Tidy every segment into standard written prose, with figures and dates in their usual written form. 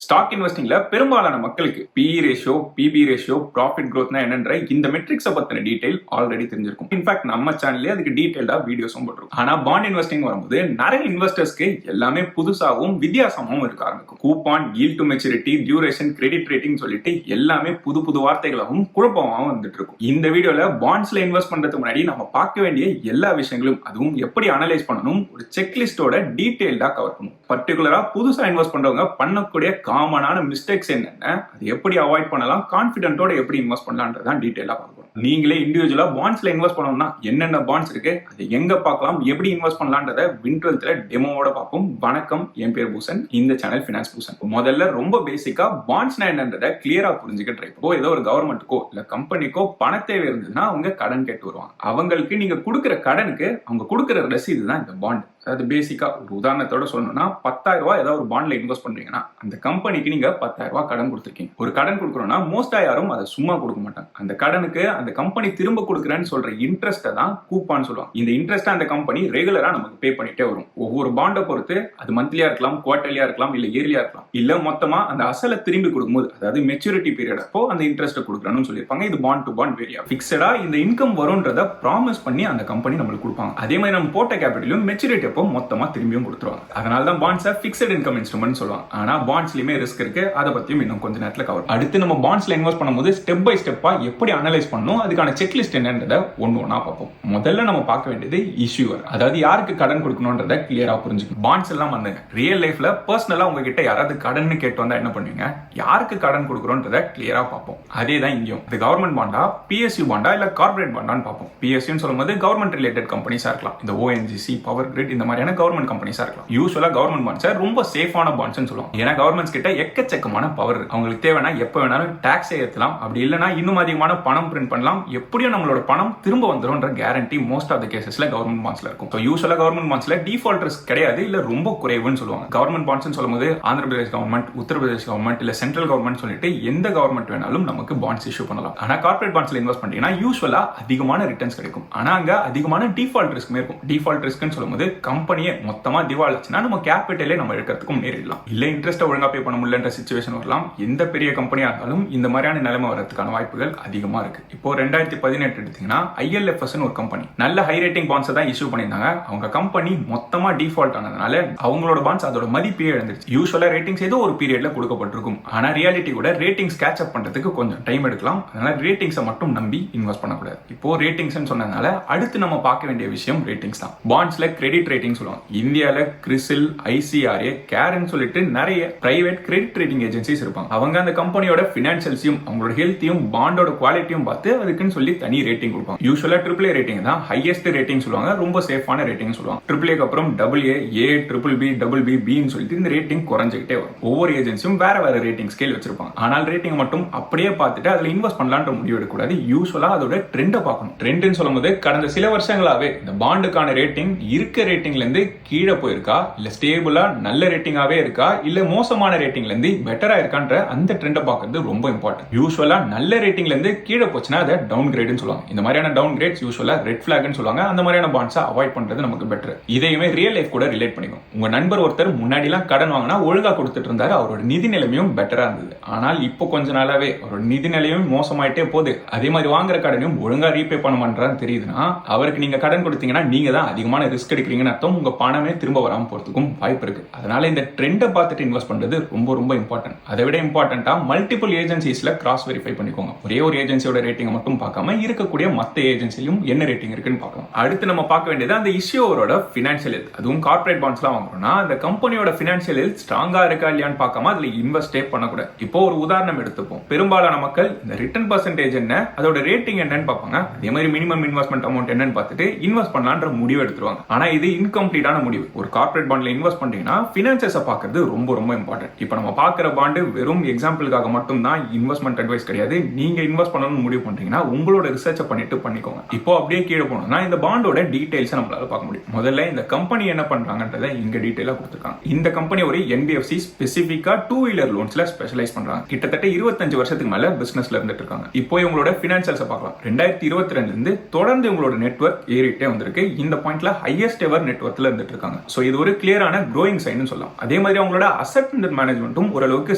Stock இன்வெஸ்டிங்ல பெரும்பாலான மக்களுக்கு PE ratio, PB ratio, profit growthனா என்னன்ற இந்த மெட்ரிக்ஸை பத்தின டீடைல் ஆல்ரெடி தெரிஞ்சிருக்கும். இன்ஃபேக்ட் நம்ம சேனல்லே அதுக்கு டீடைல்டா வீடியோஸும் போட்டிருக்கும். ஆனா பாண்ட் இன்வெஸ்டிங் வரும்போது நிறைய இன்வெஸ்டர்ஸ்க்கு எல்லாமே புதுசாகவும் வித்தியாசமாகவும் இருக்க ஆரம்பிக்கும். Coupon, yield to maturity, duration, credit rating சொல்லிட்டு எல்லாமே புது புது வார்த்தைகளாகவும் குழப்பமாகவும் வந்துட்டு இருக்கும். இந்த வீடியோல பாண்ட்ஸ்ல இன்வெஸ்ட் பண்றதுக்கு முன்னாடி நம்ம பார்க்க வேண்டிய எல்லா விஷயங்களும், அதுவும் எப்படி அனலைஸ் பண்ணணும், ஒரு செக்லிஸ்டோட டீடைல்டா கவர் பண்ணும். பர்டிகுலரா புதுசா இன்வெஸ்ட் பண்றவங்க பண்ணக்கூடிய காமனான மிஸ்டேக்ஸ் என்னென்ன, அது எப்படி அவாய்ட் பண்ணலாம், கான்ஃபிடென்ட்டோட எப்படி இன்வெஸ்ட் பண்ணலாம்ன்றதான் டீடைலா பார்க்கணும். நீங்களே இண்டிவிஜுவலா பாண்ட்ஸ்ல இன்வெஸ்ட் பண்ணணும்னா என்னென்ன பாண்ட்ஸ் இருக்கு, அது எங்க பார்க்கலாம், எப்படி இன்வெஸ்ட் பண்ணலாம்ன்றத வின்12ல டெமோவோட பார்ப்போம். வணக்கம், என் பேர் பூசன், இந்த சேனல் ஃபினான்ஸ் பூசன். முதல்ல ரொம்ப பேசிக்கா பாண்ட்ஸ்னா என்னன்றத கிளியரா புரிஞ்சுக்க ட்ரை பண்ணுவோம். ஏதோ ஒரு கவர்மெண்ட்டுக்கோ இல்ல கம்பெனிக்கோ பண தேவை இருந்ததுன்னா அவங்க கடன் கேட்டு வருவாங்க. அவங்களுக்கு நீங்க கொடுக்குற கடனுக்கு அவங்க கொடுக்குற ரசீது தான் இந்த பாண்ட். அதாவது பேசிக்கா ஒரு உதாரணத்தோட சொல்லணும்னா 10,000 ரூபாய் ஏதாவது ஒரு பாண்ட்ல இன்வெஸ்ட் பண்றீங்கன்னா அந்த கம்பெனிக்கு நீங்க 10,000 ரூபாய் கடன் கொடுத்துருக்கீங்க. ஒரு கடன் கொடுக்குறோம்னா மோஸ்டா யாரும் அதை சும்மா கொடுக்க மாட்டாங்க. அந்த கடனுக்கு அந்த கம்பெனி திரும்ப கொடுக்குறேன்னு சொல்ற இன்ட்ரெஸ்ட்டை தான் கூப்பான்னு சொல்லுவாங்க. இந்த இன்ட்ரெஸ்ட் அந்த கம்பெனி ரெகுலரா நமக்கு பே பண்ணிட்டே வரும். ஒவ்வொரு பாண்டை பொறுத்து அது மந்த்லியா இருக்கலாம், குவார்டர்லியா இருக்கலாம், இல்ல இயர்லியா இருக்கலாம், இல்ல மொத்தமா அந்த அசலை திரும்பி கொடுக்கும்போது, அதாவது மெச்சூரிட்டி பீரியட் அப்போ அந்த இன்ட்ரெஸ்ட் கொடுக்குறேன்னு சொல்லியிருப்பாங்க. இது பாண்ட் டு பாண்ட் வேரியா. பிக்ஸடா இந்த இன்கம் வரும்ன்றத ப்ராமிஸ் பண்ணி அந்த கம்பெனி நம்மளுக்கு கொடுப்பாங்க. அதே மாதிரி நம்ம போட்ட கேபிட்டலும் மெச்சூரிட்டி அப்போ மொத்தமா திரும்பியும் கொடுத்துருவாங்க. அதனால தான் பாண்ட்ஸை ஃபிக்ஸட் இன்கம் இன்ஸ்ட்ருமெண்ட் சொல்லுவாங்க. ஆனா பாண்ட்ஸ்லயுமே ரிஸ்க் இருக்கு. அதை பத்தியும் இன்னும் கொஞ்ச நேரத்துல கவர். அடுத்து நம்ம பாண்ட்ஸ்ல இன்வெஸ்ட் பண்ணும்போது ஸ்டெப் பை ஸ்டெப்பா எப்படி அனலைஸ் பண்ணணும், அதுக்கான செக்லிஸ்ட் என்னன்றத ஒண்ணா பார்ப்போம். முதல்ல நம்ம பார்க்க வேண்டியது இஷ்யூவர், அதாவது யாருக்கு கடன் கொடுக்கணும்ன்றத கிளியரா புரிஞ்சுக்கணும். பாண்ட்ஸ் எல்லாம் வந்துங்க ரியல் லைஃப்ல பர்சனலா உங்ககிட்ட யாராவது கடன் கேட்டு வந்தா என்ன பண்ணுவீங்க, யாருக்கு கடன் கொடுக்குறோன்றத கிளியரா பார்ப்போம். அதே தான் இங்கேயும். இது கவர்மெண்ட் பாண்டா, PSU பாண்டா, இல்ல கார்பரேட் பாண்டான்னு பார்ப்போம். PSUன்னு சொல்லும்போது கவர்மெண்ட் ரிலேட்டட் கம்பெனிஸா இருக்கலாம். இந்த ONGC, பவர் கிரிட், இந்த மாதிரியான கவர்மெண்ட் கம்பெனிஸா இருக்கலாம். யூசுவலா கவர்மெண்ட் பாண்ட்ஸ் ரொம்ப சேஃபான பாண்ட்ஸ்னு சொல்லுவாங்க. ஏன்னா கவர்மெண்ட்ஸ் கிட்ட எக்கச்சக்கமான பவர். அவங்களுக்கு தேவைனா எப்ப வேணாலும் டாக்ஸ் ஏற்றலாம், அப்படி இல்லைனா இன்னும் அதிகமான பணம் பிரிண்ட் பண்ணலாம். எப்படியும் நம்மளோட பணம் திரும்ப வந்துரும்ன்ற கேரண்டி மோஸ்ட் ஆஃப் த கேசஸ்ல கவர்மெண்ட் பாண்ட்ஸ்ல இருக்கும். ஸோ யூசுவலா கவர்மெண்ட் பாண்ட்ஸ்ல டிஃபால்ட் ரிஸ்க் கிடையாது, இல்ல ரொம்ப குறைவுன்னு சொல்லுவாங்க. கவர்மெண்ட் பாண்ட்ஸ் சொல்லும்போது ஆந்திர பிரதேஷ் கவர்மெண்ட், உத்தரப்பிரதேஷ் கவர்மெண்ட், இல்ல சென்ட்ரல் கவர்மெண்ட் சொல்லிட்டு எந்த கவர்மெண்ட் வேணாலும் நமக்கு பாண்ட்ஸ் இஷ்யூ பண்ணலாம். ஆனா கார்பரேட் பாண்ட்ஸ்ல இன்வெஸ்ட் பண்ணீங்கன்னா யூசுவலா அதிகமான ரிட்டர்ன்ஸ் கிடைக்கும். ஆனா அங்க அதிகமான டிஃபால்ட் ரிஸ்க் இருக்கும். டிஃபால்ட் ரிஸ்க்னு சொல்லும்போது கம்பெனியே மொத்தமா திவாலிச்சுன்னா நம்ம கேபிட்டலே நம்ம எடுக்கிறதுக்கும் நேரிடலாம். இல்ல இன்ட்ரெஸ்ட் ஒழுங்கா பே பண்ண முடியலன்ற சிச்சுவேஷன் வரலாம். எந்த பெரிய கம்பெனியா இருந்தாலும் இந்த மாதிரியான நிலைமை வரதுக்கான வாய்ப்புகள் அதிகமா இருக்கு. இப்போ 2018 எடுத்தீங்கன்னா ILFS ஒரு கம்பெனி நல்ல ஹை ரேட்டிங் பாண்ட்ஸ் தான் இஷ்யூ பண்ணியிருந்தாங்க. அவங்க கம்பெனி மொத்தமா டிஃபால்ட் ஆனதுனால அவங்களோட பாண்ட்ஸ் அதோட மதிப்பே இழந்துருச்சு. யூசுவலா ரேட்டிங்ஸ் ஏதோ ஒரு பீரியட்ல கொடுக்கப்பட்டிருக்கும். ஆனா ரியாலிட்டி கூட ரேட்டிங்ஸ் கேட்ச் அப் பண்றதுக்கு கொஞ்சம் டைம் எடுக்கலாம். அதனால ரேட்டிங்ஸை மட்டும் நம்பி இன்வெஸ்ட் பண்ணக்கூடாது. இப்போ ரேட்டிங்ஸ் சொன்னதுனால அடுத்து நம்ம பார்க்க வேண்டிய விஷயம் ரேட்டிங்ஸ் தான். பாண்ட்ஸ்ல கிரெடிட் ரேட்டிங் சொல்லுவாங்க. இந்தியால கிறிசில், ICRA, கேரன் சொல்லிட்டு நிறைய பிரைவேட் கிரெடிட் ரேட்டிங் ஏஜென்சிஸ் இருப்பாங்க. அவங்க அந்த கம்பெனியோட பினான்சியல்ஸையும் அவங்களோட ஹெல்த்தையும் பாண்டோட குவாலிட்டியும் பார்த்து அதுக்குன்னு சொல்லி தனி ரேட்டிங் கொடுப்பாங்க. யூசுவலா AAA ரேட்டிங் தான் ஹையஸ்ட் ரேட்டிங் சொல்லுவாங்க, ரொம்ப சேஃபான ரேட்டிங் சொல்லுவாங்க. AAAக்கு அப்புறம் AA, A, BBB, BBBன்னு சொல்லிட்டு இந்த ரேட்டிங் குறைஞ்சிக்கிட்டே வரும். ஒவ்வொரு ஏஜென்சியும் வேற வேற ரேட்டிங் ஸ்கேல் வச்சிருப்பாங்க. ஆனால் ரேட்டிங் மட்டும் அப்படியே பார்த்துட்டு அதுல இன்வெஸ்ட் பண்ணலான்ற முடிவு எடுக்கக்கூடாது. யூசுவலா அதோட ட்ரெண்டை பார்க்கணும். ட்ரெண்ட்னு சொல்லும்போது கடந்த சில வருஷங்களாவே இந்த பாண்டுக்கான ரேட்டிங் இருக்க ரேட்டிங்ல இருந்து கீழே போயிருக்கா, இல்ல ஸ்டேபிளா நல்ல ரேட்டிங்காவே இருக்கா, இல்ல மோசமான ரேட்டிங்ல இருந்து பெட்டரா இருக்கான்ற அந்த ட்ரெண்டை பார்க்கிறது ரொம்ப இம்பார்ட்டன்ட். யூசுவலா நல்ல ரேட்டிங்ல இருந்து கீழே போச்சுன்னா அதை டவுன் கிரேட்னு சொல்லுவாங்க. இந்த மாதிரியான டவுன் கிரேட்ஸ் யூசுவலா ரெட் ஃபிளாக்னு சொல்லுவாங்க. அந்த மாதிரியான பாண்ட்ஸை அவாய்ட் பண்றது நமக்கு பெட்டர். இதையுமே ரியல் லைஃப் கூட ரிலேட் பண்ணிக்கும். உங்க நண்பர் ஒருத்தர் முன்னாடி எல்லாம் கடன் வாங்கினா ஒழுங்கா கொடுத்துட்டு இருந்தாரு, அவரோட நிதி நிலைமையும் பெட்டரா இருந்தது. ஆனால் இப்போ கொஞ்ச நாளாவே அவரோட நிதி நிலையும் மோசமாயிட்டே போகுது. அதே மாதிரி வாங்குற கடனையும் ஒழுங்கா ரீபே பண்ண மாட்டான்னு தெரியுதுன்னா அவருக்கு நீங்க கடன் கொடுத்தீங்கன்னா நீங்க தான் அதிகமான ரிஸ்க் எடுக்கிறீங்கன்னு அர்த்தம். உங்க பணமே திரும்ப வராம போறதுக்கும் வாய்ப்பு இருக்கு. அதனால இந்த ட்ரெண்டை பார்த்துட்டு இன்வெஸ்ட் பண்றது ரொம்ப ரொம்ப இம்பார்ட்டன்ட். அதை விட இம்பார்ட்டன்ட்டா மல்டிபிள் ஏஜென்சிஸ்ல கிராஸ் வெரிஃபை பண்ணிக்கோங்க. ஒரே ஒரு ஏஜென்சியோட ரேட்டிங் மட்டும் பார்க்காம இருக்கக்கூடிய மற்ற ஏஜென்சிலும் என்ன ரேட்டிங் இருக்குன்னு பார்க்கலாம். அடுத்து நம்ம பார்க்க வேண்டியது அந்த இஷ்யூவரோட ஃபினான்ஷியல் ஹெல்த். அதுவும் கார்பரேட் பாண்ட்ஸ்லாம் வாங்குறோம்னா அந்த கம்பெனியோட ஃபினான்ஷியல் ஹெல்த் ஸ்ட்ராங்கா இருக்கா இல்லையான்னு பார்க்காம அதுல இன்வெஸ்டே பண்ணக்கூடாது. இப்போ ஒரு உதாரணம் எடுத்துப்போம். பெரும்பாலான மக்கள் இந்த ரிட்டர்ன் பர்சன்டேஜ் என்ன, அதோட ரேட்டிங் என்னன்னு பார்ப்பாங்க. அதே மாதிரி மினிமம் இன்வெஸ்ட்மெண்ட் அமௌண்ட் என்னன்னு பார்த்துட்டு இன்வெஸ்ட் பண்ணலான்ற முடிவு எடுத்துருவாங்க. ஆனா இது இன்கம்ப்ளீட்டான முடிவு. ஒரு கார்பரேட் பாண்ட்ல இன்வெஸ்ட் பண்றீங்கன்னா ஃபினான்சஸை பார்க்கிறது ரொம்ப ரொம்ப இம்பார்ட்டன்ட். இப்போ நம்ம பார்க்குற பாண்டு வெறும் எக்ஸாம்பிளுக்காக மட்டும் தான் இன்வெஸ்ட்மெண்ட் அட்வைஸ் கிடையாது. நீங்க இன்வெஸ்ட் பண்ணணும்னு முடிவு பண்றீங்கன்னா உங்களோட ரிசர்ச்சை பண்ணிட்டு பண்ணிக்கோங்க. இப்போ அப்படியே கீழே போனோம்னா இந்த பாண்டோட டீடைல்ஸ் நம்மளால பார்க்க முடியும். முதல்ல இந்த கம்பெனி என்ன பண்றாங்கன்றதை இங்க டீடைலா கொடுத்துருக்காங்க. இந்த கம்பெனி ஒரு NBFC ஸ்பெசிஃபிக்கா 2-wheeler லோன்ஸ்ல ஸ்பெஷலைஸ் பண்றாங்க. கிட்டத்தட்ட 25 வருஷத்துக்கு மேல பிசினஸ்ல இருந்துட்டு இருக்காங்க. இப்போ இவங்களோட பினான்சியல்ஸ் பார்க்கலாம். 2022 இருந்து தொடர்ந்து இவங்களோட நெட்வொர்க் ஏறிட்டே வந்திருக்கு. இந்த பாயிண்ட்ல ஹையஸ்ட் எவர் நெட்வொர்க்ல இருந்துட்டு இருக்காங்க. சோ இது ஒரு கிளியரான growing சைன் சொல்லலாம். அதே மாதிரி அவங்களோட அசெட் அண்டர் மேனேஜ்மெண்ட்டும் ஓரளவுக்கு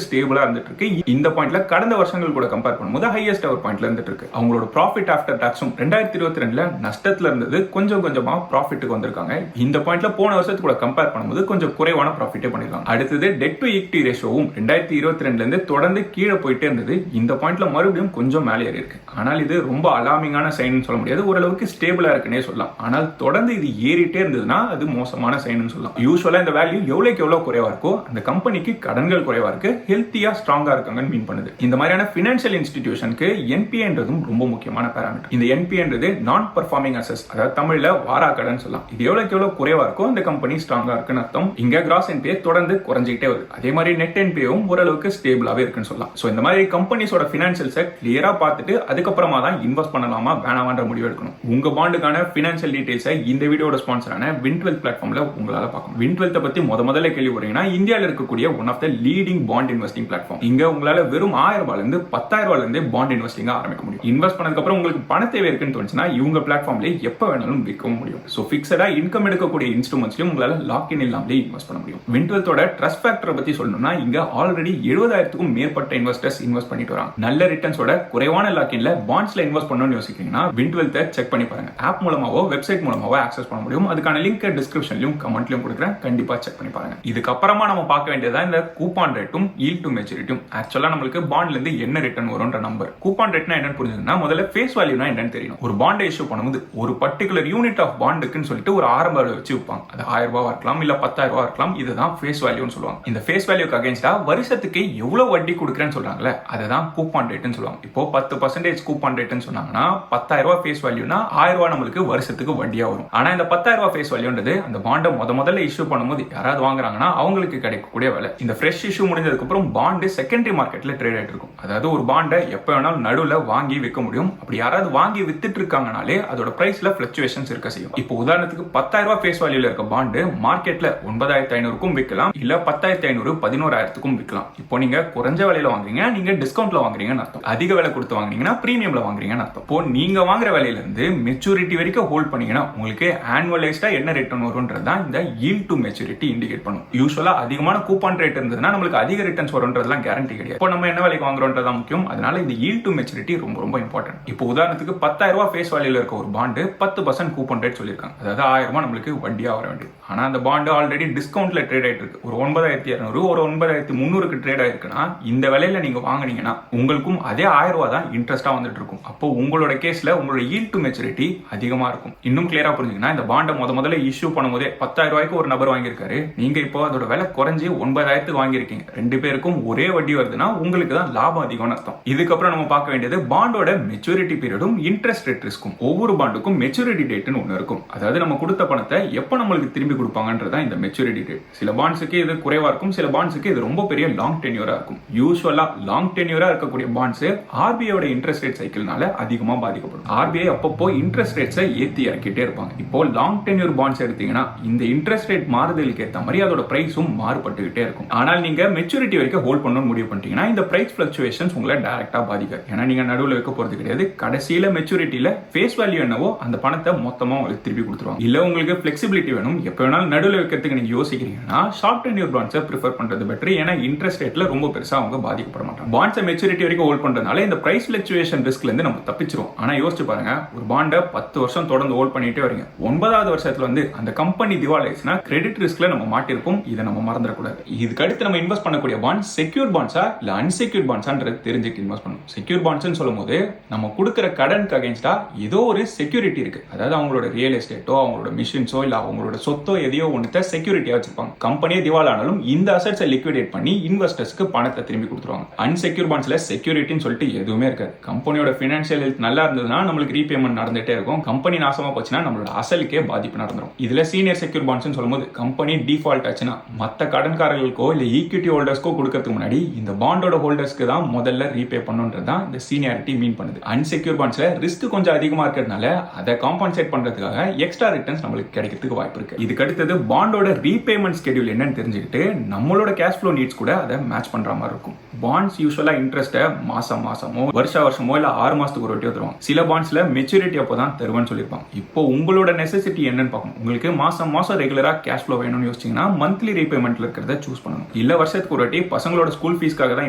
ஸ்டேபிளா இருந்துட்டு இருக்கு. இந்த பாயிண்ட்ல கடந்த வருஷங்கள் கூட கம்பேர் பண்ணும்போது ஹையஸ்ட் அவர் பாயிண்ட்ல இருந்துட்டு இருக்கு. அவங்களோட ப்ராஃபிட் ஆஃப்டர் டாக்ஸும் 2022ல நஷ்டத்துல இருந்தது கொஞ்சம் கொஞ்சமா ப்ராஃபிட்டுக்கு வந்திருக்காங்க. இந்த பாயிண்ட்ல போன வருஷத்துக்கு கூட கம்பேர் பண்ணும்போது கொஞ்சம் குறைவான ப்ராஃபிட்டே பண்ணிருக்காங்க. அடுத்தது டெட் டு ஈக்விட்டி ரேஷியோவும் 2022ல இருந்து தொடர்ந்து கீழே போயிட்டே இருந்தது. இந்த பாயிண்ட்ல மறுபடியும் கொஞ்சம் மேலே ஏறி இருக்கு. ஆனால் இது ரொம்ப அலார்மிங்கான சைன் சொல்ல முடியாது, ஓரளவுக்கு ஸ்டேபிளா இருக்குன்னே சொல்லலாம். ஆனால் தொடர்ந்து இது ஏறிட்டே இருந்ததுன்னா அது மோசமான சைன் சொல்லலாம். யூசுவலா இந்த வேல்யூ எவ்வளவுக்கு எவ்வளவு குறைவா இருக்கோ அந்த கம்பெனிக்கு கடன்கள் குறைவா இருக்கு, ஹெல்த்தியா ஸ்ட்ராங்கா இருக்காங்கன்னு மீன் பண்ணுது. இந்த மாதிரியான பினான்சியல் இன்ஸ்டிடியூஷனுக்கு என்பிஏன்றதும் ரொம்ப முக்கியமான பாராமீட்டர். இந்த என்பிஏன்றது நான் பெர்ஃபார்மிங் அசெட்ஸ், அதாவது தமிழ்ல வாரா கடன் சொல்லலாம். இது எவ்வளவுக்கு எவ்வளவு குறைவா இருக்கோ அந்த கம்பெனி ஸ்ட்ராங்கா இருக்குன்னு அர்த்தம். இங்க கிராஸ் என்பிஏ தொடர்ந்து குறைஞ்சிட்டே வருது. அதே மாதிரி நெட் என்பிஏவும் ஓரளவுக்கு ஸ்டேபிளாவே இருக்குன்னு சொல்லலாம். சோ இந்த மாதிரி கம்பெனிஸோட பினான்சியல்ஸை கிளியரா பார்த்துட்டு அதுக்கப்புறமா தான் இன்வெஸ்ட் பண்ணலாமா வேணாமான்ற முடிவு எடுக்கணும். உங்க பாண்டுக்கான பினான்சியல் டீடைல்ஸை இந்த வீடியோட ஸ்பான்சரான வின்ட்வெல்த் பிளாட்ஃபார்ம்ல உங்களால பார்க்கணும். வின்ட்வெல்த் பத்தி முதல்ல கேள்வி வரீங்கன்னா இந்தியாவில் இருக்கக்கூடிய one of the leading bond investing platform. இங்க உங்களால வெறும் 1000 ரூபாயில இருந்து 10,000 ரூபாயில இருந்து பாண்ட் இன்வெஸ்டிங் ஆரம்பிக்க முடியும். இன்வெஸ்ட் பண்ணதுக்கு அப்புறம் உங்களுக்கு பண தேவை இருக்குன்னு தோணுச்சுன்னா இவங்க பிளாட்ஃபார்ம்ல எப்ப வேணாலும் விற்கவும் முடியும். சோ பிக்ஸடா இன்கம் எடுக்கக்கூடிய இன்ஸ்ட்ருமெண்ட்ஸ்லயும் உங்களால லாக் இன் இல்லாமலே இன்வெஸ்ட் பண்ண முடியும். வின்ட்வெல்த்தோட ட்ரஸ்ட் ஃபேக்டரை பத்தி சொல்லணும்னா இங்க ஆல்ரெடி 70,000க்கும் மேற்பட்ட இன்வெஸ்டர்ஸ் இன்வெஸ்ட் பண்ணிட்டு வராங்க. நல்ல ரிட்டர்ன்ஸோட குறைவான லாக் இன்ல பாண்ட்ஸ்ல இன்வெஸ்ட் பண்ணணும்னு யோசிக்கிறீங்கன்னா வின்ட்வெல்த்தை செக் பண்ணி பாருங்க. ஆப் மூலமாவோ வெப்சைட் மூலமாவோ ஆக்சஸ் பண்ண முடியும். அதுக்கான லிங்க் டிஸ்கிரிப்ஷன்லயும் கமெண்ட்லயும் கொடுக்குறேன், கண்டிப்பா செக் பண்ணி பாருங்க. இதுக்கப்புறமா நம்ம பார்க்க வேண்டியதா இந்த கூப்பான் ரேட்டும் ஈல்ட் டு மெச்சூரிட்டியும். ஆக்சுவலா நம்மளுக்கு பாண்ட்ல இருந்து என்ன ரிட்டர்ன் வரும்ன்ற நம்பர். கூப்பான் ரேட்னா என்னன்னு புரிஞ்சுக்கணும்னா முதல்ல ஃபேஸ் வேல்யூனா என்னன்னு தெரியணும். ஒரு பாண்ட் இஷ்யூ பண்ணும்போது ஒரு பர்டிகுலர் யூனிட் ஆஃப் பாண்டுக்குன்னு சொல்லிட்டு ஒரு ஆரம்ப விலை வச்சு விற்பாங்க. அது 1000 ரூபாய் இருக்கலாம், இல்ல 10,000 ரூபாய் இருக்கலாம். இதுதான் ஃபேஸ் வேல்யூன்னு சொல்லுவாங்க. இந்த ஃபேஸ் வேல்யூக்கு அகைன்ஸ்டா வருஷத்துக்கு எவ்வளவு வட்டி கொடுக்குறேன்னு சொல்றாங்கல்ல, அதுதான் கூப்பான் ரேட்னு சொல்லுவாங்க. இப்போ 10% கூப்பான் ரேட்னு சொன்னாங்கன்னா 10,000 ரூபாய் ஃபேஸ் வேல்யூனா 1000 ரூபாய் நம்மளுக்கு வருஷத்துக்கு வட்டியா வரும். ஆனா இந்த 10,000 ரூபாய் ஃபேஸ் வேல்யூன்றது அந்த பாண்டை முதல்ல இஷ்யூ பண்ணும்போது யாராவது வாங்குறாங்கன்னா அவங்களுக்கு கிடைக்கக்கூடிய வேலை. இந்த ஃப்ரெஷ் இஷ்யூ முடிஞ்சதுக்கு அப்புறம் பாண்டு செகண்டரி மார்க்கெட்ல ட்ரேட் ஆயிட்டு இருக்கும். அதாவது ஒரு பாண்டை எப்ப வேணாலும் நடுவுல வாங்கி விற்க முடியும். அப்படி யாராவது வாங்கி வித்துட்டு இருக்காங்கனாலே அதோட பிரைஸ்ல பிளக்சுவேஷன்ஸ் இருக்க செய்யும். இப்போ உதாரணத்துக்கு 10,000 ரூபாய் ஃபேஸ் வேல்யூல இருக்க பாண்டு மார்க்கெட்ல 9,500க்கும் விற்கலாம், இல்ல 10,500 11,000க்கும் விற்கலாம். இப்போ நீங்க குறைஞ்ச விலையில வாங்குறீங்க, நீங்க டிஸ்கவுண்ட்ல வாங்குறீங்கன்னு அர்த்தம். அதிக விலை கொடுத்து வாங்குறீங்கன்னா பிரீமியம்ல வாங்குறீங்கன்னு அர்த்தம். இப்போ நீங்க வாங்குற விலையில இருந்து மெச்சூரிட்டி வரைக்கும் ஹோல்ட் பண்ணீங்கன்னா உங்களுக்கு ஆனுவலைஸ்டா என்ன ரிட்டர்ன் வரும்ன்றது தான் இந்த ஈல்ட் டு மெச்சூரிட்டி இண்டிகேட் பண்ணும். யூசுவலா அதிகமான கூப்பான் ரேட் இருந்ததுன்னா நம்மளுக்கு அதிக ரிட்டர்ன்ஸ் வரும்ன்றதெல்லாம் கேரண்டி கிடையாது. இப்போ நம்ம என்ன விலைக்கு வாங்குறோம்ன்றது தான் முக்கியம். அதனால இந்த ஈல்ட் டு மெச்சூரிட்டி ரொம்ப ரொம்ப இம்பார்ட்டன்ட். இப்போ உதாரணத்துக்கு 10,000 ரூபாய் ஃபேஸ் வேல்யூல இருக்க ஒரு பாண்டு 10% கூப்பன் ரேட் சொல்லியிருக்காங்க. அதாவது 1000 ரூபாய் நம்மளுக்கு வட்டியா வர வேண்டியது. ஆனா அந்த பாண்டு ஆல்ரெடி டிஸ்கவுண்ட்ல ட்ரேட் ஆயிட்டு இருக்கு. ஒரு 9,200 ஒரு 9,300க்கு ட்ரேட் ஆயிருக்குன்னா இந்த விலையில நீங்க வாங்குனீங்கன்னா உங்களுக்கும் அதே 1000 ரூபாய் தான் இன்ட்ரெஸ்டா வந்துட்டு இருக்கும். அப்போ உங்களோட கேஸ்ல உங்களோட ஈல்ட் டு மெச்சூரிட்டி அதிகமா இருக்கும். இன்னும் கிளியரா புரிஞ்சுங்கன்னா இந்த பாண்டை முதல்ல இஷ்யூ பண்ணும்போதே 10,000 ரூபாய்க்கு ஒரு நபர் வாங்கியிருக்காரு, நீங்க இப்போ அதோட விலை குறைஞ்சி 9,000க்கு வாங்கியிருக்கீங்க. ரெண்டு பேருக்கும் ஒரே வட்டி வருதுன்னா உங்களுக்கு தான் லாபம் அதிகம்னு அர்த்தம். இதுக்கப்புறம் நம்ம பார்க்க வேண்டியது பாண்டோட மெச்சூரிட்டி பீரியடும் இன்ட்ரெஸ்ட் ரேட் ரிஸ்க்கும். ஒவ்வொரு பாண்டுக்கும் மெச்சூரிட்டி டேட்னு ஒன்று இருக்கும். அதாவது நம்ம கொடுத்த பணத்தை எப்போ நம்மளுக்கு திரும்பி கொடுப்பாங்கன்றதா இந்த மெச்சூரிட்டி டேட். சில பாண்ட்ஸுக்கு இது குறைவா இருக்கும், சில பாண்ட்ஸுக்கு இது ரொம்ப பெரிய லாங் டென்யூரா இருக்கும். யூசுவலா லாங் டென்யூரா இருக்கக்கூடிய பாண்ட்ஸ் ஆர்பிஐயோட இன்ட்ரெஸ்ட் ரேட் சைக்கிள்னால அதிகமா பாதிக்கப்படும். ஆர்பிஐ அப்பப்போ இன்ட்ரெஸ்ட் ரேட்ஸை ஏத்தி இறக்கிட்டே இருப்பாங்க. இப்போ லாங் டென்யூர் பாண்ட்ஸ் எடுத்தீங்கன்னா இந்த இன்ட்ரெஸ்ட் ரேட் மாறுதலுக்கு ஏற்ற மாதிரி அதோட பிரைஸும் மாறுபட்டுக்கிட்டே இருக்கும். ஆனால் நீங்க மெச்சூரிட்டி வரைக்கும் ஹோல்ட் பண்ணணும்னு முடிவு பண்ணிட்டீங்கன்னா இந்த பிரைஸ் ஃபிளக்சுவேஷன்ஸ் உங்களை டைரக்டா பாதிக்காது. ஏன்னா நீங்க நடுவில் வைக்க போறது கிடையாது. கடைசியில மெச்சூரிட்டியில ஃபேஸ் வேல்யூ என்னவோ அந்த பணத்தை மொத்தமா உங்களுக்கு திருப்பி கொடுத்துருவாங்க. இல்ல உங்களுக்கு பிளெக்சிபிலிட்டி வேணும், எப்ப வேணாலும் நடுவில் வைக்கிறதுக்கு நீங்க யோசிக்கிறீங்கன்னா ஷார்ட் டென்யூர் பாண்ட்ஸை ப்ரிஃபர் பண்றது பெட்டர். ஏன்னா இன்ட்ரெஸ்ட் ரேட்ல ரொம்ப பெருசா அவங்க பாதிக்கப்பட மாட்டாங்க. பாண்ட்ஸை மெச்சூரிட்டி வரைக்கும் ஹோல்ட் பண்றதுனால இந்த பிரைஸ் ஃபிளக்சுவேஷன் ரிஸ்க்ல இருந்து நம்ம தப்பிச்சிரும். ஆனா யோசிச்சு பாருங்க, ஒரு பாண்டை 10 வருஷம் தொடர்ந்து ஹோல்ட் பண்ணிட்டே வரீங்க, 9வது வருஷத்துல வந்து அந்த கம்பெனி திவாலாயிடுச்சுன்னா கிரெடிட் ரிஸ்க்ல நம்ம மாட்டிருப்போம். இதை நம்ம மறந்துடக்கூடாது. இதுக்கு அடுத்து நம்ம இன்வெஸ்ட் பண்ணக்கூடிய பாண்ட் செக்யூர் பாண்ட்ஸா இல்ல அன்செக்யூர் பாண்ட்ஸான்றது தெரிஞ்சுட்டு இன்வெஸ்ட் பண்ணணும். செக்யூர் பாண்ட்ஸ்னு சொல்லும்போது நம்ம கொடுக்குற கடனுக்கு அகைன்ஸ்டா ஏதோ ஒரு செக்யூரிட்டி இருக்கு. அதாவது அவங்களோட ரியல் எஸ்டேட்டோ அவங்களோட மிஷின்ஸோ இல்ல அவங்களோட சொத்தோ எதையோ ஒன்று செக்யூரிட்டியா வச்சிருப்பாங்க. கம்பெனியே திவாலானாலும் இந்த அசெட்ஸை லிக்விடேட் பண்ணி இன்வெஸ்டர்ஸ்க்கு பணத்தை திரும்பி கொடுத்துருவாங்க. அன்செக்யூர் பாண்ட்ஸ்ல செக்யூரிட்டின்னு சொல்லிட்டு எதுவுமே இருக்காது. கம்பெனியோட பினான்சியல் ஹெல்த் நல்லா இருந்ததுன்னா நம்மளுக்கு ரீபேமெண்ட் நடந்துட்டே இருக்கும். கம்பெனி நாசமா போச்சுன்னா நம்மளோட அசலுக்கே பாதிப்பு நடந்துரும். இதுல சீனியர் செக்யூர் பாண்ட்ஸ் சொல்லும்போது கம்பெனி டிஃபால்ட் ஆச்சுன்னா மற்ற கடன்காரர்களுக்கோ இல்ல ஈக்விட்டி ஹோல்டர்ஸ்க்கோ கொடுக்கறதுக்கு முன்னாடி இந்த பாண்டோட ஹோல்டர்ஸ்க்கு தான் முதல்ல ரீபே பண்ணுன்றது தான் இந்த சீனியாரிட்டி மீன் பண்ணுது. அன்செக்யூர் பாண்ட்ஸ்ல ரிஸ்க் கொஞ்சம் அதிகமா இருக்கிறதுனால அதை காம்பன்சேட் பண்றதுக்காக எக்ஸ்ட்ரா ரிட்டர்ன்ஸ் நம்மளுக்கு கிடைக்கிறதுக்கு வாய்ப்பு இருக்கு. இதுக்கு அடுத்தது பாண்டோட ரீபேமெண்ட் ஸ்கெடியூல் என்னன்னு தெரிஞ்சுக்கிட்டு நம்மளோட கேஷ் ஃப்ளோ நீட்ஸ் கூட அதை மேட்ச் பண்ற மாதிரி இருக்கும். பாண்ட்ஸ் யூசுவலா இன்ட்ரெஸ்ட்டை மாசமோ வருஷமோ இல்ல 6 மாசத்துக்கு ஒரு வாட்டி தருவாங்க. சில பாண்ட்ஸ்ல மெச்சூரிட்டி அப்போ தான் தருவேன்னு சொல்லியிருப்பாங்க. இப்போ உங்களோட நெசசிட்டி என்னன்னு பார்க்கணும். உங்களுக்கு மாசம் மாசம் ரெகுலரா கேஷ் ஃப்ளோ வேணும்னு யோசிச்சீங்கன்னா மந்த்லி ரீபேமெண்ட்ல இருக்கிறத சூஸ் பண்ணணும். இல்ல வருஷத்துக்கு ஒரு வாட்டி பசங்களோட ஸ்கூல் ஃபீஸ்க்காக தான்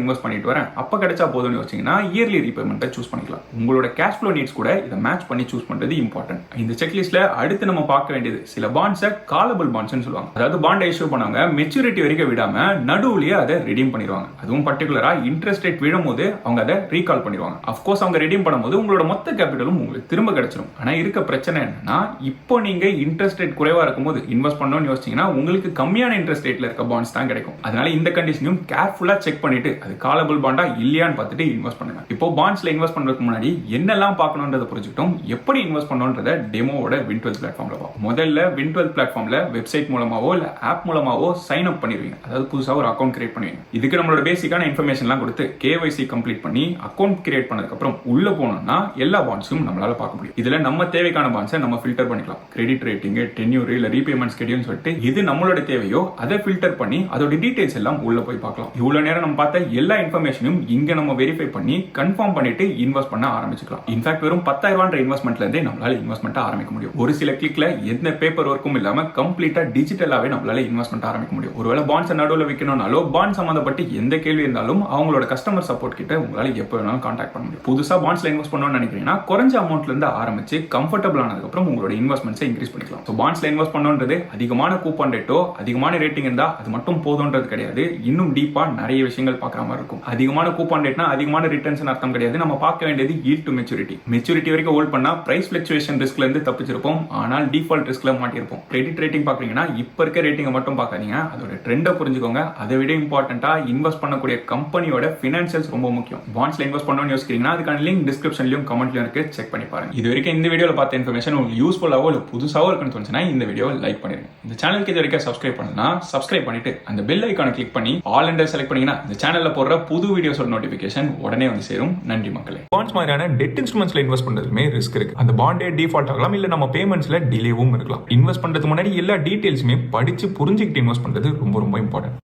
இன்வெஸ்ட் பண்ணிட்டு வரேன், அப்ப கிடைச்சா போதும்னு யோசிச்சீங்கன்னா இயர்லி ரீபேமெண்ட்டை சூஸ் பண்ணிக்கலாம். உங்களோட கேஷ் ஃப்ளோ நீட்ஸ் கூட இதை மேட்ச் பண்ணி சூஸ் பண்றது இம்பார்ட்டன்ட். இந்த செக்லிஸ்ட்ல அடுத்து நம்ம பார்க்க வேண்டியது சில பாண்ட்ஸை காலபிள் பாண்ட்ஸ்னு சொல்லுவாங்க. அதாவது பாண்டை இஷ்யூ பண்ணவங்க மெச்சூரிட்டி வரைக்கும் விடாம நடுவுலயே அதை ரெடீம் பண்ணிடுவாங்க. அதுவும் பர்டிகுலரா இன்ட்ரெஸ்ட் ரேட் விழும்போது அவங்க அதை ரீகால் பண்ணிடுவாங்க. அஃப்கோர்ஸ் அவங்க ரெடீம் பண்ணும்போது உங்களோட மொத்த கேபிட்டலும் உங்களுக்கு திரும்ப கிடைச்சிடும். ஆனா இருக்க பிரச்சனை என்னன்னா, இப்போ நீங்க இன்ட்ரெஸ்ட் ரேட் குறைவா இருக்கும்போது இன்வெஸ்ட் பண்ணணும்னு யோசிச்சீங்கன்னா உங்களுக்கு கம்மியான இன்ட்ரெஸ்ட் ரேட்ல இருக்க பாண்ட்ஸ் தான் கிடைக்கும். அதனால இந்த கண்டிஷனையும் கேர்ஃபுல்லா செக் பண்ணிட்டு அது காலபிள் பாண்டா இல்லையான்னு பார்த்துட்டு இன்வெஸ்ட் பண்ணுங்க. இப்போ பாண்ட்ஸ்ல இன்வெஸ்ட் பண்றதுக்கு முன்னாடி என்னெல்லாம் பார்க்கணும்ன்றத புரிஞ்சுக்கிட்டோம். எப்படி இன்வெஸ்ட் பண்ணணும்ன்றத டெமோவோட Win12 பிளாட்ஃபார்ம்ல பார்ப்போம். முதல்ல Win12 பிளாட்ஃபார்ம்ல வெப்சைட் மூலமாவோ இல்ல ஆப் மூலமாவோ சைன் அப் பண்ணிடுவீங்க. அதாவது புதுசா ஒரு அக்கௌண்ட் கிரியேட் பண்ணுவீங்க. இதுக்கு நம்மளோட பேசிக்கான இன்ஃபர்மேஷன்லாம் கொடுத்து KYC கம்ப்ளீட் பண்ணி அக்கௌண்ட் கிரியேட் பண்ணதுக்கு அப்புறம் உள்ள போனோம்னா எல்லா பாண்ட்ஸும் நம்மளால பார்க்க முடியும். இதுல நம்ம தேவைக்கான பாண்ட்ஸை நம்ம ஃபில்டர் பண்ணிக்கலாம். கிரெடிட் ரேட்டிங், டென்யூர் இல்ல ரீபேமெண்ட் ஸ்கெடியூல் சொல்லிட்டு இது நம்மளோட தேவையோ அதை ஃபில்டர் பண்ணி அதோட டீடைல்ஸ் எல்லாம் உள்ள போய் பார்க்கலாம். இவ்வளவு நேரம் நம்ம பார்த்த எல்லா இன்ஃபர்மேஷனும் இங்க நம்ம வெரிஃபை பண்ணி கன்ஃபார்ம் பண்ணிட்டு இன்வெஸ்ட் பண்ண ஆரம்பிச்சுக்கலாம். இன்ஃபேக்ட் வெறும் 10,000 இன்வெஸ்ட்மெண்ட்ல இருந்தே நம்மளால இன்வெஸ்ட்மெண்ட் ஆரம்பிக்க முடியும். ஒரு சில கிளிக்ல எந்த பேப்பர் ஒர்க்கும் இல்லாம கம்ப்ளீட்டா டிஜிட்டலாவே நம்மளால இன்வெஸ்ட்மெண்ட் ஆரம்பிக்க முடியும். ஒருவேளை பாண்ட்ஸ் நடுவில் விற்கணும்னாலோ பாண்ட் சம்பந்தப்பட்டு எந்த கேள்வி இருந்தாலும் அவங்களோட கஸ்டமர் சப்போர்ட் கிட்ட உங்களால எப்ப வேணாலும் கான்டாக்ட் பண்ண முடியும். புதுசா பாண்ட்ஸ்ல இன்வெஸ்ட் பண்ணணும்னு நினைக்கிறீங்கன்னா குறைஞ்ச அமௌண்ட்ல இருந்து ஆரம்பிச்சு கம்ஃபர்டபிள் ஆனதுக்கு அப்புறம் உங்களோட இன்வெஸ்ட்மெண்ட்ஸை இன்க்ரீஸ் பண்ணிக்கலாம். ஸோ பாண்ட்ஸ்ல இன்வெஸ்ட் பண்ணணுன்றது அதிகமான கூப்பன் ரேட்டோ அதிகமான ரேட்டிங் இருந்தா அது மட்டும் போதும்ன்றது கிடையாது. இன்னும் டீப்பா நிறைய விஷயங்கள் பார்க்குற மாதிரி இருக்கும். அதிகமான கூப்பன் ரேட்னா அதிகமான ரிட்டர்ன்ஸ் அர்த்தம் கிடையாது. நம்ம பார்க்க வேண்டியது yield to maturity. மெச்சூரிட்டி வரைக்கும் ஹோல்ட் பண்ணா பிரைஸ் ஃபிளக்சுவேஷன் ரிஸ்க்ல இருந்து தப்பிச்சிருப்போம். ஆனால் டிஃபால்ட் ரிஸ்க்ல மாட்டிருப்போம். கிரெடிட் ரேட்டிங் பாக்குறீங்கன்னா இப்ப இருக்க ரேட்டிங்கை மட்டும் பார்க்காதீங்க, அதோட ட்ரெண்டை புரிஞ்சுக்கோங்க. அதை விட இம்பார்ட்டன்டா இன்வெஸ்ட் பண்ணக்கூடிய கம்பெனியோட ஃபினான்சியல்ஸ் ரொம்ப முக்கியம். பாண்ட்ஸ்ல இன்வெஸ்ட் பண்ணணும்னு யோசிக்கிறீங்கன்னா அதுக்கான லிங்க் டிஸ்கிரிப்ஷன்லயும் கமெண்ட்லயும் இருக்கு, செக் பண்ணி பாருங்க. இது வரைக்கும் இந்த வீடியோல பார்த்த இன்ஃபர்மேஷன் உங்களுக்கு யூஸ்ஃபுல்லாவோ இல்ல புதுசாவோ இருக்குன்னு தோணுச்சுன்னா இந்த வீடியோ லைக் பண்ணிருங்க. இந்த சேனலுக்கு இது வரைக்கும் சப்ஸ்கிரைப் பண்ணா சப்ஸ்கிரைப் பண்ணிட்டு அந்த பெல் ஐகானை கிளிக் பண்ணி ஆல் அண்டர் செலக்ட் பண்ணீங்கன்னா இந்த சேனல்ல போடுற புது வீடியோஸோட நோட்டிபிகேஷன் உடனே வந்து சேரும். நன்றி மக்களே. பாண்ட்ஸ் மாதிரியான டெட் இன்ஸ்ட்ருமெண்ட்ஸ்ல இன்வெஸ்ட் பண்றதுமே ரிஸ்க் இருக்கு. அந்த பாண்டே டிஃபால்ட் ஆகலாம், இல்ல நம்ம பேமெண்ட்ஸ்ல டிலேவும் இருக்கலாம். இன்வெஸ்ட் பண்றதுக்கு முன்னாடி எல்லா டீடைல்ஸுமே படிச்சு புரிஞ்சுக்கிட்டு இன்வெஸ்ட் பண்றது ரொம்ப ரொம்ப இம்பார்ட்டன்ட்.